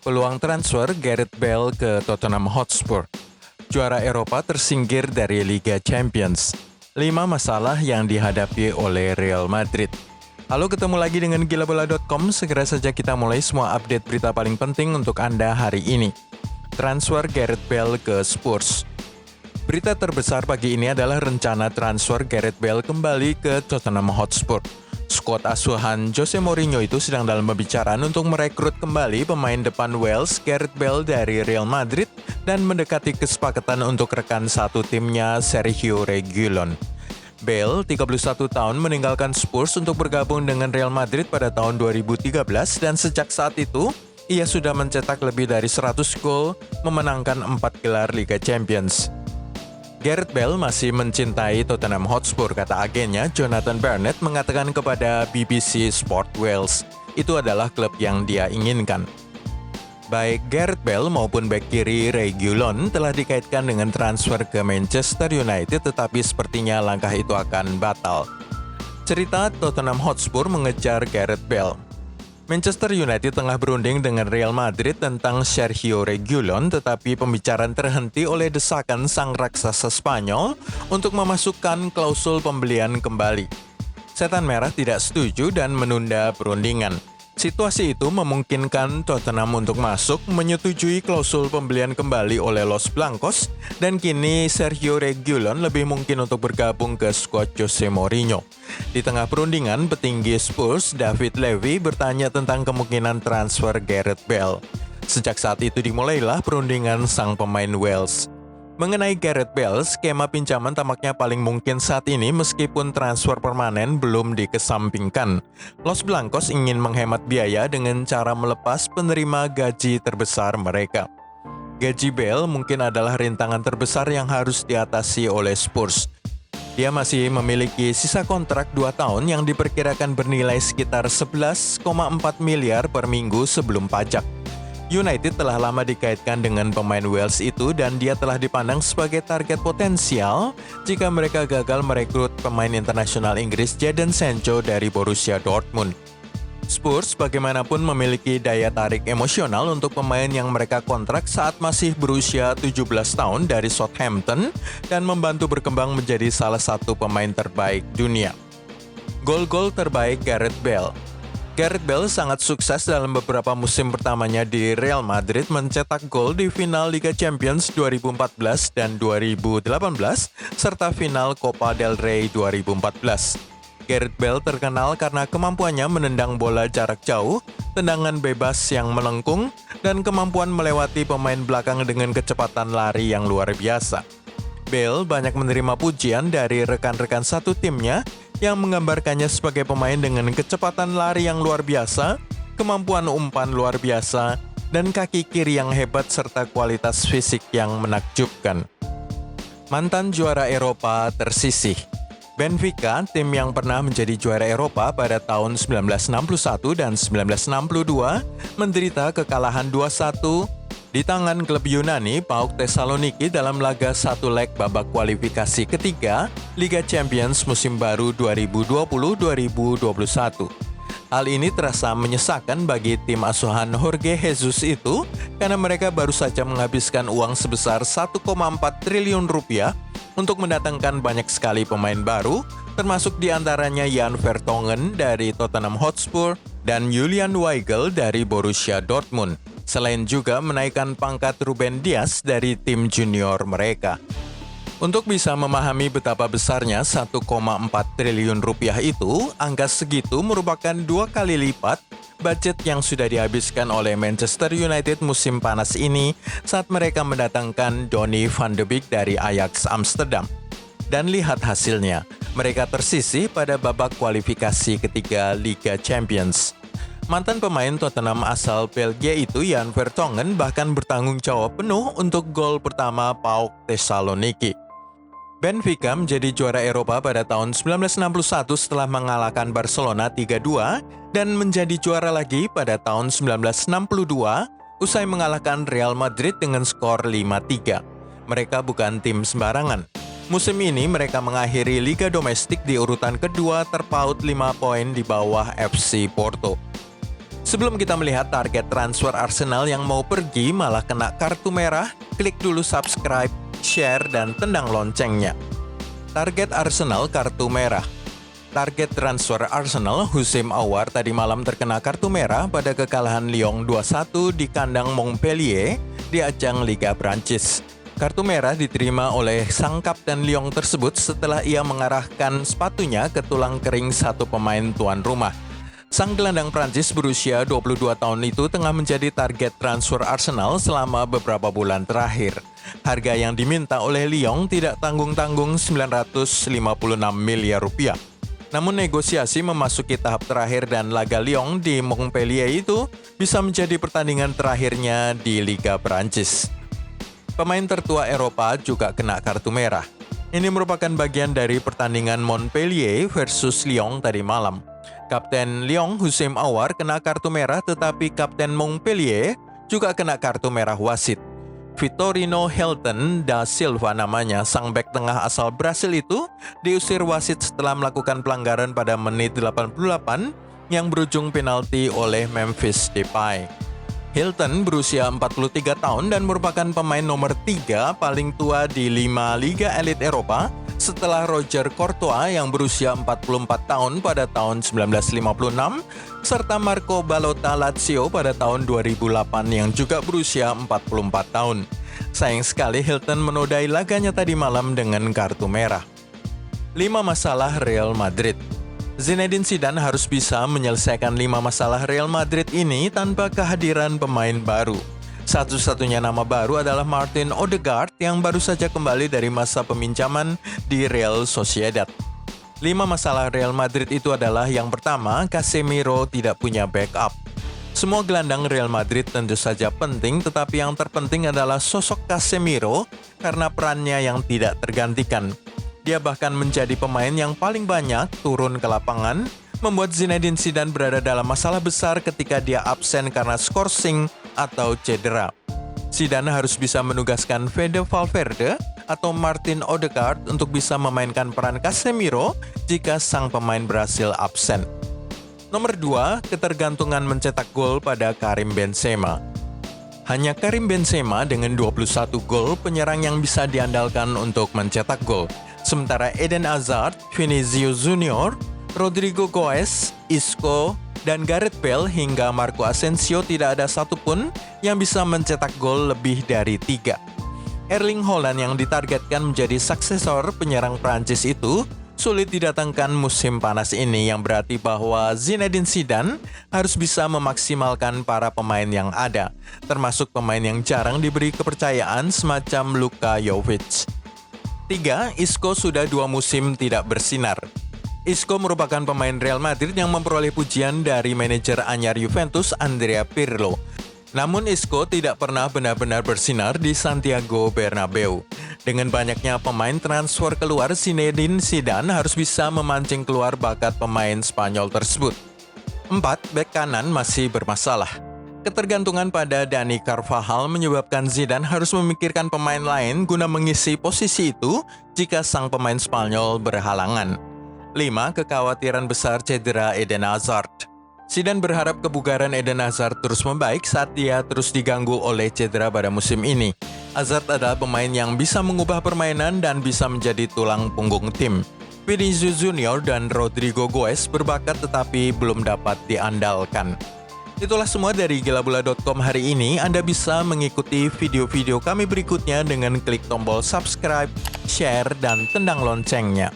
Peluang transfer Gareth Bale ke Tottenham Hotspur. Juara Eropa tersingkir dari Liga Champions. 5 masalah yang dihadapi oleh Real Madrid. Halo, ketemu lagi dengan gilabola.com. Segera saja kita mulai semua update berita paling penting untuk Anda hari ini. Transfer Gareth Bale ke Spurs. Berita terbesar pagi ini adalah rencana transfer Gareth Bale kembali ke Tottenham Hotspur. Skuad asuhan Jose Mourinho itu sedang dalam pembicaraan untuk merekrut kembali pemain depan Wales Gareth Bale dari Real Madrid dan mendekati kesepakatan untuk rekan satu timnya Sergio Reguilon. Bale, 31 tahun, meninggalkan Spurs untuk bergabung dengan Real Madrid pada tahun 2013 dan sejak saat itu, ia sudah mencetak lebih dari 100 gol, memenangkan 4 gelar Liga Champions. Gareth Bale masih mencintai Tottenham Hotspur, kata agennya Jonathan Barnett mengatakan kepada BBC Sport Wales. Itu adalah klub yang dia inginkan. Baik Gareth Bale maupun bek kiri Reguilon telah dikaitkan dengan transfer ke Manchester United, tetapi sepertinya langkah itu akan batal. Cerita Tottenham Hotspur mengejar Gareth Bale. Manchester United tengah berunding dengan Real Madrid tentang Sergio Reguilon, tetapi pembicaraan terhenti oleh desakan sang raksasa Spanyol untuk memasukkan klausul pembelian kembali. Setan Merah tidak setuju dan menunda perundingan. Situasi itu memungkinkan Tottenham untuk masuk menyetujui klausul pembelian kembali oleh Los Blancos, dan kini Sergio Reguilon lebih mungkin untuk bergabung ke skuad Jose Mourinho. Di tengah perundingan, petinggi Spurs David Levy bertanya tentang kemungkinan transfer Gareth Bale. Sejak saat itu dimulailah perundingan sang pemain Wales. Mengenai Gareth Bale, skema pinjaman tampaknya paling mungkin saat ini meskipun transfer permanen belum dikesampingkan. Los Blancos ingin menghemat biaya dengan cara melepas penerima gaji terbesar mereka. Gaji Bale mungkin adalah rintangan terbesar yang harus diatasi oleh Spurs. Dia masih memiliki sisa kontrak 2 tahun yang diperkirakan bernilai sekitar 11,4 miliar per minggu sebelum pajak. United telah lama dikaitkan dengan pemain Wales itu dan dia telah dipandang sebagai target potensial jika mereka gagal merekrut pemain internasional Inggris Jadon Sancho dari Borussia Dortmund. Spurs bagaimanapun memiliki daya tarik emosional untuk pemain yang mereka kontrak saat masih berusia 17 tahun dari Southampton dan membantu berkembang menjadi salah satu pemain terbaik dunia. Gol-gol terbaik Gareth Bale. Gareth Bale sangat sukses dalam beberapa musim pertamanya di Real Madrid, mencetak gol di final Liga Champions 2014 dan 2018 serta final Copa del Rey 2014. Gareth Bale terkenal karena kemampuannya menendang bola jarak jauh, tendangan bebas yang melengkung, dan kemampuan melewati pemain belakang dengan kecepatan lari yang luar biasa. Bale banyak menerima pujian dari rekan-rekan satu timnya yang menggambarkannya sebagai pemain dengan kecepatan lari yang luar biasa, kemampuan umpan luar biasa, dan kaki kiri yang hebat serta kualitas fisik yang menakjubkan. Mantan juara Eropa tersisih. Benfica, tim yang pernah menjadi juara Eropa pada tahun 1961 dan 1962, menderita kekalahan 2-1 di tangan klub Yunani PAOK Thessaloniki dalam laga 1 leg babak kualifikasi ketiga Liga Champions musim baru 2020-2021. Hal ini terasa menyesakan bagi tim asuhan Jorge Jesus itu karena mereka baru saja menghabiskan uang sebesar 1,4 triliun rupiah untuk mendatangkan banyak sekali pemain baru, termasuk diantaranya Jan Vertonghen dari Tottenham Hotspur dan Julian Weigl dari Borussia Dortmund. Selain juga menaikkan pangkat Ruben Dias dari tim junior mereka. Untuk bisa memahami betapa besarnya 1,4 triliun rupiah itu, angka segitu merupakan 2 kali lipat budget yang sudah dihabiskan oleh Manchester United musim panas ini saat mereka mendatangkan Donny van de Beek dari Ajax Amsterdam. Dan lihat hasilnya, mereka tersisih pada babak kualifikasi ketiga Liga Champions. Mantan pemain Tottenham asal Belgia itu Jan Vertonghen bahkan bertanggung jawab penuh untuk gol pertama PAOK Thessaloniki. Benfica menjadi juara Eropa pada tahun 1961 setelah mengalahkan Barcelona 3-2 dan menjadi juara lagi pada tahun 1962 usai mengalahkan Real Madrid dengan skor 5-3. Mereka bukan tim sembarangan. Musim ini mereka mengakhiri Liga Domestik di urutan kedua terpaut 5 poin di bawah FC Porto. Sebelum kita melihat target transfer Arsenal yang mau pergi malah kena kartu merah, klik dulu subscribe, share, dan tendang loncengnya. Target Arsenal kartu merah. Target transfer Arsenal, Houssem Aouar tadi malam terkena kartu merah pada kekalahan Lyon 2-1 di kandang Montpellier di ajang Liga Prancis. Kartu merah diterima oleh sang kapten Lyon tersebut setelah ia mengarahkan sepatunya ke tulang kering satu pemain tuan rumah. Sang gelandang Prancis berusia 22 tahun itu tengah menjadi target transfer Arsenal selama beberapa bulan terakhir. Harga yang diminta oleh Lyon tidak tanggung-tanggung 956 miliar rupiah. Namun negosiasi memasuki tahap terakhir dan laga Lyon di Montpellier itu bisa menjadi pertandingan terakhirnya di Liga Prancis. Pemain tertua Eropa juga kena kartu merah. Ini merupakan bagian dari pertandingan Montpellier versus Lyon tadi malam. Kapten Lyon, Houssem Aouar, kena kartu merah, tetapi Kapten Montpellier juga kena kartu merah wasit. Vitorino Hilton da Silva namanya, sang bek tengah asal Brasil itu, diusir wasit setelah melakukan pelanggaran pada menit 88 yang berujung penalti oleh Memphis Depay. Hilton berusia 43 tahun dan merupakan pemain nomor 3 paling tua di 5 liga elit Eropa setelah Roger Courtois yang berusia 44 tahun pada tahun 1956 serta Marco Balota Lazio pada tahun 2008 yang juga berusia 44 tahun. Sayang sekali Hilton menodai laganya tadi malam dengan kartu merah. 5 masalah Real Madrid. Zinedine Zidane harus bisa menyelesaikan 5 masalah Real Madrid ini tanpa kehadiran pemain baru. Satu-satunya nama baru adalah Martin Odegaard yang baru saja kembali dari masa peminjaman di Real Sociedad. 5 masalah Real Madrid itu adalah yang pertama, Casemiro tidak punya backup. Semua gelandang Real Madrid tentu saja penting, tetapi yang terpenting adalah sosok Casemiro karena perannya yang tidak tergantikan. Dia bahkan menjadi pemain yang paling banyak turun ke lapangan, membuat Zinedine Zidane berada dalam masalah besar ketika dia absen karena skorsing atau cedera. Zidane harus bisa menugaskan Fede Valverde atau Martin Odegaard untuk bisa memainkan peran Casemiro jika sang pemain berhasil absen. Nomor 2, ketergantungan mencetak gol pada Karim Benzema. Hanya Karim Benzema dengan 21 gol penyerang yang bisa diandalkan untuk mencetak gol. Sementara Eden Hazard, Vinicius Junior, Rodrigo Goes, Isco, dan Gareth Bale hingga Marco Asensio tidak ada satupun yang bisa mencetak gol lebih dari 3. Erling Haaland yang ditargetkan menjadi suksesor penyerang Prancis itu sulit didatangkan musim panas ini, yang berarti bahwa Zinedine Zidane harus bisa memaksimalkan para pemain yang ada, termasuk pemain yang jarang diberi kepercayaan semacam Luka Jovic. 3. Isco sudah 2 musim tidak bersinar. Isco merupakan pemain Real Madrid yang memperoleh pujian dari manajer anyar Juventus Andrea Pirlo. Namun Isco tidak pernah benar-benar bersinar di Santiago Bernabeu. Dengan banyaknya pemain transfer keluar, Zinedine Zidane harus bisa memancing keluar bakat pemain Spanyol tersebut. 4. Bek kanan masih bermasalah. Ketergantungan pada Dani Carvajal menyebabkan Zidane harus memikirkan pemain lain guna mengisi posisi itu jika sang pemain Spanyol berhalangan. 5. Kekhawatiran besar cedera Eden Hazard. Zidane berharap kebugaran Eden Hazard terus membaik saat dia terus diganggu oleh cedera pada musim ini. Hazard adalah pemain yang bisa mengubah permainan dan bisa menjadi tulang punggung tim. Vinicius Junior dan Rodrigo Goes berbakat tetapi belum dapat diandalkan. Itulah semua dari gilabula.com hari ini. Anda bisa mengikuti video-video kami berikutnya dengan klik tombol subscribe, share, dan tendang loncengnya.